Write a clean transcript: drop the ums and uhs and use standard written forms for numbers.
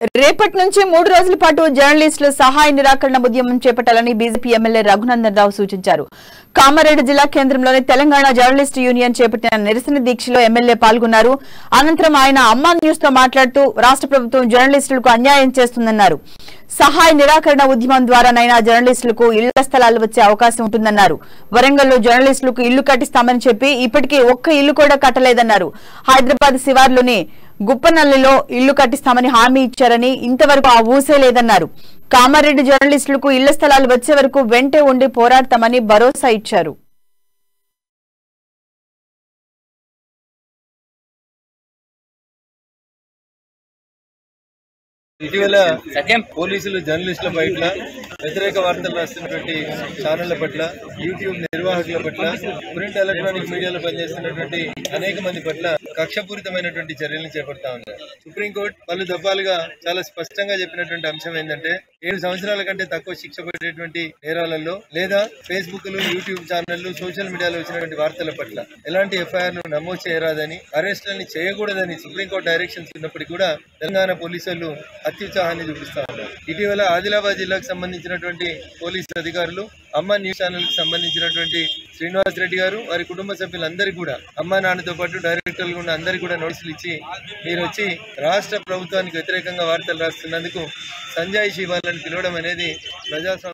రేపటి నుంచి 3 రోజుల పాటు జర్నలిస్టులు సహాయ నిరాకరణ ఉద్యమం చేపట్టాలని బీజేపీ ఎమ్మెల్యే రఘునందన్ రావు సూచించారు. కామారెడ్డి జిల్లా కేంద్రంలోని తెలంగాణ జర్నలిస్టు యూనియన్ చేపట్టిన నిరసన దీక్షలో ఎమ్మెల్యే పాల్గొన్నారు. అనంతరం ఆయన అమ్మా న్యూస్ తో మాట్లాడుతూ రాష్ట్ర ప్రభుత్వం జర్నలిస్టులకు అన్యాయం చేస్తుందన్నారు. సహాయ నిరాకరణ ఉద్యమం ద్వారానైనా జర్నలిస్టులకు ఇళ్ల స్థలాలు వచ్చే అవకాశం ఉంటుందన్నారు. వరంగల్లో జర్నలిస్టులకు ఇల్లు కట్టిస్తామని చెప్పి ఇప్పటికీ ఒక్క ఇల్లు కూడా కట్టలేదన్నారు. హైదరాబాద్ శివార్లోని గుప్పనల్లిలో ఇల్లు కట్టిస్తామని హామీ ఇచ్చారని ఇంతవరకు ఆ ఊసే లేదన్నారు. కామారెడ్డి జర్నలిస్టులకు ఇళ్ల స్థలాలు వచ్చే వరకు వెంటే ఉండి పోరాడతామని భరోసా ఇచ్చారు. ఇటీవల పోలీసులు జర్నలిస్టుల పట్ల, వ్యతిరేక వార్తలు రాస్తున్నటువంటి ఛానళ్ల పట్ల, యూట్యూబ్ నిర్వాహకుల పట్ల, ప్రింట్ ఎలక్ట్రానిక్ మీడియాలో పనిచేస్తున్నటువంటి అనేక మంది పట్ల కక్షపూరితమైనటువంటి చర్యలను చేపడతా ఉన్నారు. సుప్రీంకోర్టు పలు దఫాలుగా చాలా స్పష్టంగా చెప్పినటువంటి అంశం ఏంటంటే 7 సంవత్సరాల కంటే తక్కువ శిక్ష పడేటువంటి నేరాలలో లేదా ఫేస్బుక్లు, యూట్యూబ్ ఛానళ్లు, సోషల్ మీడియాలో వచ్చినటువంటి వార్తల పట్ల ఎలాంటి ఎఫ్ఐఆర్ను నమోదు చేయరాదని, అరెస్టులని చేయకూడదని సుప్రీంకోర్టు డైరెక్షన్స్ ఉన్నప్పటికీ కూడా తెలంగాణ పోలీసులు అత్యుత్సాహాన్ని చూపిస్తా ఉన్నారు. ఇటీవల ఆదిలాబాద్ జిల్లాకు సంబంధించినటువంటి పోలీసు అధికారులు అమ్మా న్యూస్ ఛానల్ కి సంబంధించినటువంటి శ్రీనివాస్ రెడ్డి గారు, వారి కుటుంబ సభ్యులందరికీ కూడా, అమ్మా నాన్నతో పాటు డైరెక్టర్లు ఉన్న అందరికీ కూడా నోటీసులు ఇచ్చి మీరు వచ్చి రాష్ట్ర ప్రభుత్వానికి వ్యతిరేకంగా వార్తలు రాస్తున్నందుకు సంజాయిషి ఇవ్వాలని పిలవడం అనేది ప్రజాస్వామ్య